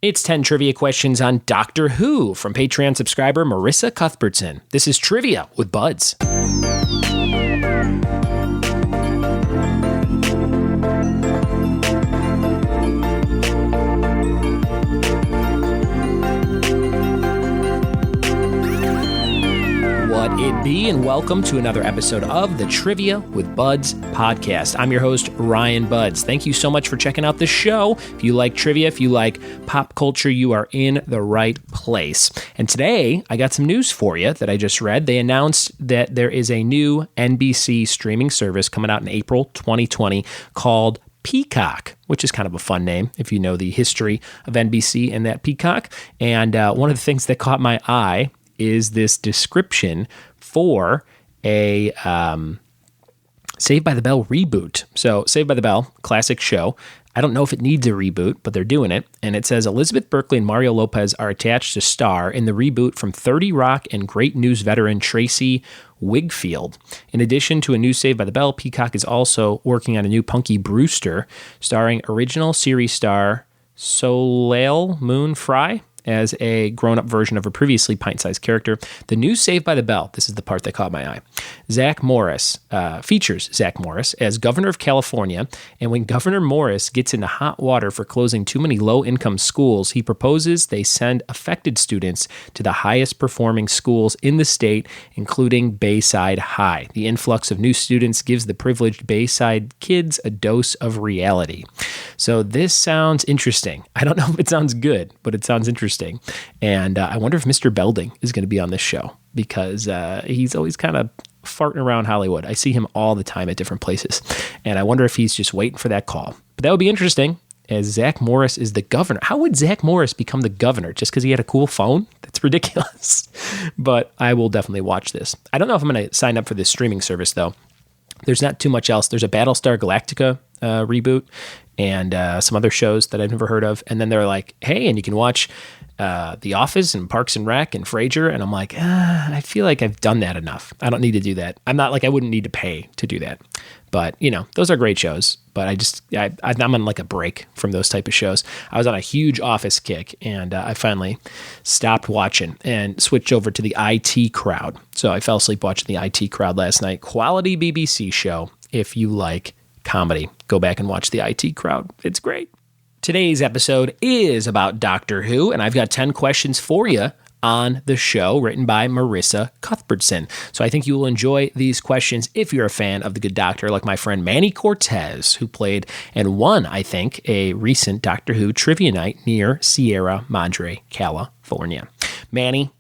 It's 10 trivia questions on Doctor Who from Patreon subscriber Marissa Cuthbertson. This is Trivia with Buds. What it be, and welcome to another episode of the Trivia with Buds podcast. I'm your host, Ryan Buds. Thank you so much for checking out the show. If you like trivia, if you like pop culture, you are in the right place. And today, I got some news for you that I just read. They announced that there is a new NBC streaming service coming out in April 2020 called Peacock, which is kind of a fun name if you know the history of NBC and that Peacock. And one of the things that caught my eye is this description for a Saved by the Bell reboot. So Saved by the Bell, classic show. I don't know if it needs a reboot, but they're doing it. And it says Elizabeth Berkley and Mario Lopez are attached to star in the reboot from 30 Rock and great news veteran Tracy Wigfield. In addition to a new Saved by the Bell, Peacock is also working on a new Punky Brewster, starring original series star Soleil Moon Frye as a grown-up version of a previously pint-sized character. The new Saved by the Bell, this is the part that caught my eye, features Zach Morris as governor of California, and when Governor Morris gets into hot water for closing too many low-income schools, he proposes they send affected students to the highest-performing schools in the state, including Bayside High. The influx of new students gives the privileged Bayside kids a dose of reality. So this sounds interesting. I don't know if it sounds good, but it sounds interesting. And I wonder if Mr. Belding is going to be on this show because he's always kind of farting around Hollywood. I see him all the time at different places. And I wonder if he's just waiting for that call. But that would be interesting as Zach Morris is the governor. How would Zach Morris become the governor? Just because he had a cool phone? That's ridiculous. But I will definitely watch this. I don't know if I'm going to sign up for this streaming service, though. There's not too much else. There's a Battlestar Galactica reboot and some other shows that I've never heard of. And then they're like, hey, and you can watch The Office and Parks and Rec and Frasier. And I'm like, I feel like I've done that enough. I don't need to do that. I'm not like I wouldn't need to pay to do that. But, you know, those are great shows. But I'm on like a break from those type of shows. I was on a huge Office kick, and I finally stopped watching and switched over to the IT Crowd. So I fell asleep watching the IT Crowd last night. Quality BBC show if you like comedy. Go back and watch the IT Crowd. It's great. Today's episode is about Doctor Who, and I've got 10 questions for you on the show written by Marissa Cuthbertson. So I think you will enjoy these questions if you're a fan of The Good Doctor, like my friend Manny Cortez, who played and won, I think, a recent Doctor Who trivia night near Sierra Madre, California. Manny,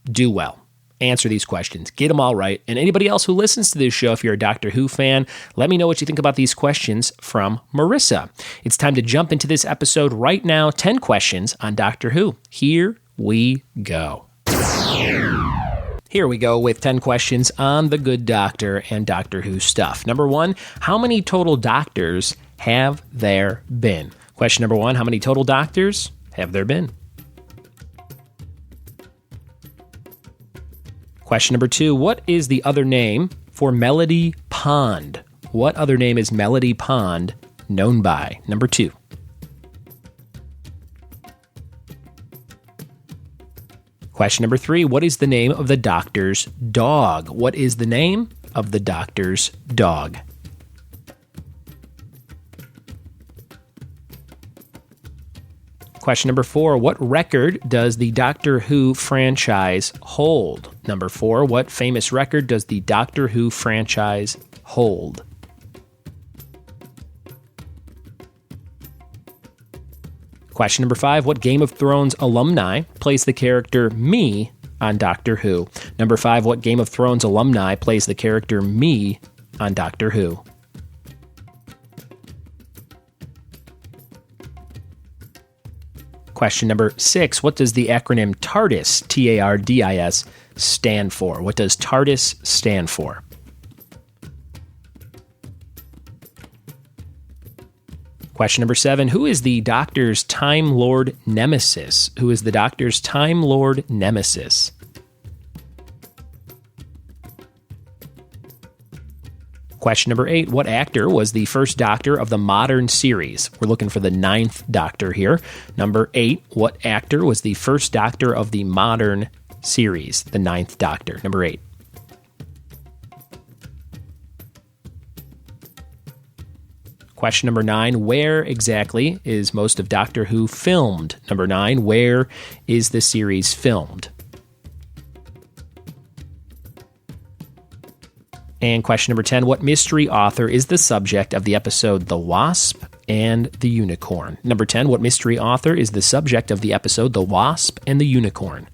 do well. Answer these questions. Get them all right. And anybody else who listens to this show, if you're a Doctor Who fan, let me know what you think about these questions from Marissa. It's time to jump into this episode right now. 10 questions on Doctor Who. Here we go. Here we go with 10 questions on The Good Doctor and Doctor Who stuff. Number 1, how many total doctors have there been? Question number 1, how many total doctors have there been? Question number 2, what is the other name for Melody Pond? What other name is Melody Pond known by? Number 2. Question number 3, what is the name of the Doctor's dog? What is the name of the Doctor's dog? Question number 4, what record does the Doctor Who franchise hold? Number 4, what famous record does the Doctor Who franchise hold? Question number 5, what Game of Thrones alumni plays the character Me on Doctor Who? Number 5, what Game of Thrones alumni plays the character Me on Doctor Who? Question number 6, what does the acronym TARDIS, T-A-R-D-I-S, stand for? What does TARDIS stand for? Question number 7, who is the Doctor's Time Lord nemesis? Who is the Doctor's Time Lord nemesis? Question number 8, what actor was the first Doctor of the modern series? We're looking for the 9th Doctor here. Number 8, what actor was the first Doctor of the modern series? The 9th Doctor, number 8. Question number 9, where exactly is most of Doctor Who filmed? Number 9, where is the series filmed? And question number 10, what mystery author is the subject of the episode The Wasp and the Unicorn? Number 10, what mystery author is the subject of the episode The Wasp and the Unicorn?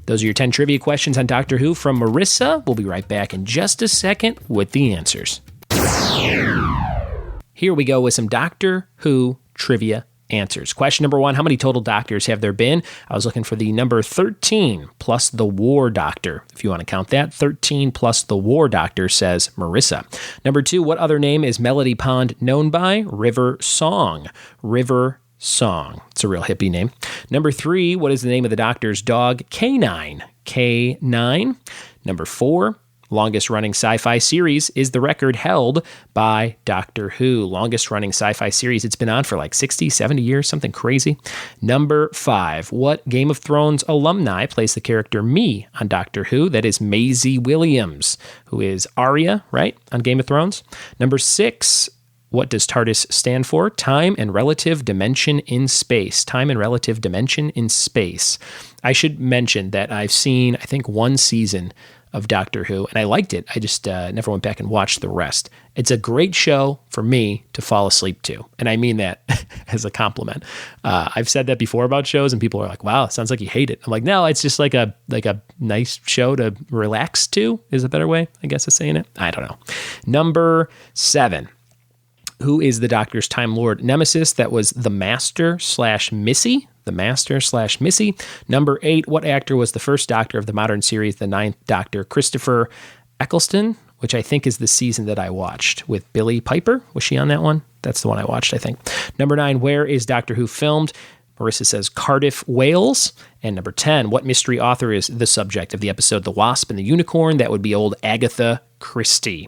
Those are your 10 trivia questions on Doctor Who from Marissa. We'll be right back in just a second with the answers. Here we go with some Doctor Who trivia answers. Question number 1, how many total Doctors have there been? I was looking for the number 13 plus the War Doctor. If you want to count that, 13 plus the War Doctor, says Marissa. Number 2, what other name is Melody Pond known by? River Song. River Song. It's a real hippie name. Number 3, what is the name of the Doctor's dog? K9. K9. Number 4, longest running sci-fi series is the record held by Doctor Who. Longest running sci-fi series. It's been on for like 60, 70 years, something crazy. Number 5, what Game of Thrones alumni plays the character Me on Doctor Who? That is Maisie Williams, who is Arya, right, on Game of Thrones. Number 6, what does TARDIS stand for? Time and relative dimension in space. Time and relative dimension in space. I should mention that I've seen, I think, one season of Doctor Who, and I liked it. I just never went back and watched the rest. It's a great show for me to fall asleep to, and I mean that as a compliment. I've said that before about shows, and people are like, wow, it sounds like you hate it. I'm like, no, it's just like a nice show to relax to, is a better way, I guess, of saying it. I don't know. Number 7. Who is the Doctor's Time Lord nemesis? That was the Master/Missy. The Master/Missy. Number 8, what actor was the first Doctor of the modern series, the 9th Doctor? Christopher Eccleston, which I think is the season that I watched with Billie Piper. Was she on that one? That's the one I watched, I think. Number 9, where is Doctor Who filmed? Marissa says Cardiff, Wales. And number 10, what mystery author is the subject of the episode The Wasp and the Unicorn? That would be old Agatha Christie.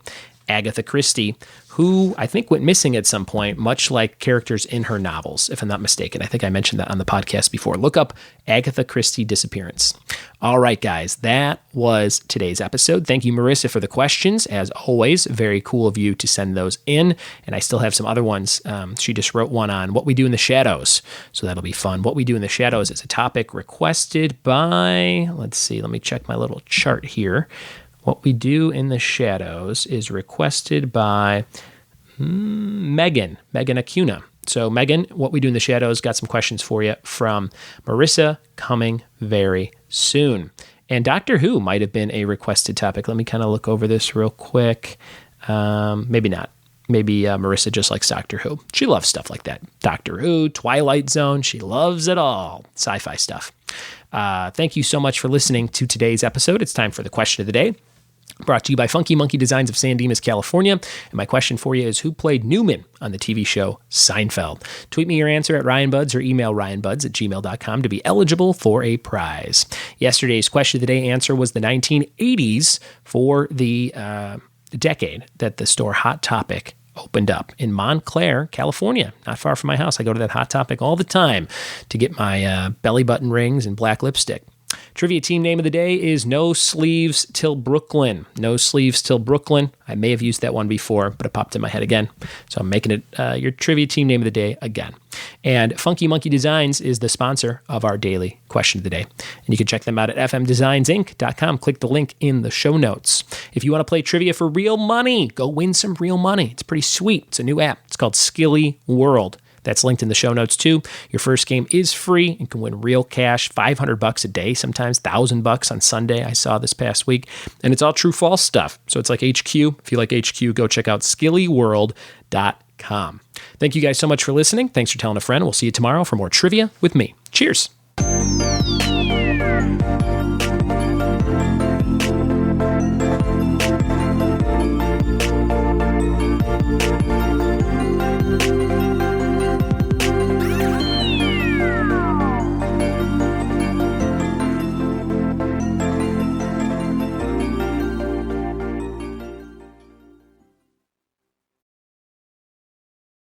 Agatha Christie, who I think went missing at some point, much like characters in her novels, if I'm not mistaken. I think I mentioned that on the podcast before. Look up Agatha Christie disappearance. All right, guys, that was today's episode. Thank you, Marissa, for the questions. As always, very cool of you to send those in. And I still have some other ones. She just wrote one on what we do in the shadows, so that'll be fun. What we do in the shadows is a topic requested by, let's see, let me check my little chart here. What we do in the shadows is requested by Megan Acuna. So Megan, what we do in the shadows, got some questions for you from Marissa coming very soon. And Doctor Who might have been a requested topic. Let me kind of look over this real quick. Maybe not. Maybe Marissa just likes Doctor Who. She loves stuff like that. Doctor Who, Twilight Zone, she loves it all. Sci-fi stuff. Thank you so much for listening to today's episode. It's time for the question of the day. Brought to you by Funky Monkey Designs of San Dimas, California. And my question for you is, who played Newman on the TV show Seinfeld? Tweet me your answer at RyanBuds or email ryanbuds@gmail.com to be eligible for a prize. Yesterday's question of the day answer was the 1980s for the decade that the store Hot Topic opened up in Montclair, California, not far from my house. I go to that Hot Topic all the time to get my belly button rings and black lipstick. Trivia team name of the day is No Sleeves Till Brooklyn. No Sleeves Till Brooklyn. I may have used that one before, but it popped in my head again. So I'm making it your trivia team name of the day again. And Funky Monkey Designs is the sponsor of our daily question of the day. And you can check them out at fmdesignsinc.com. Click the link in the show notes. If you want to play trivia for real money, go win some real money. It's pretty sweet. It's a new app. It's called Skilly World. That's linked in the show notes too. Your first game is free and can win real cash, $500 a day, sometimes $1,000 on Sunday. I saw this past week, and it's all true false stuff. So it's like HQ. If you like HQ, go check out skillyworld.com. Thank you guys so much for listening. Thanks for telling a friend. We'll see you tomorrow for more trivia with me. Cheers.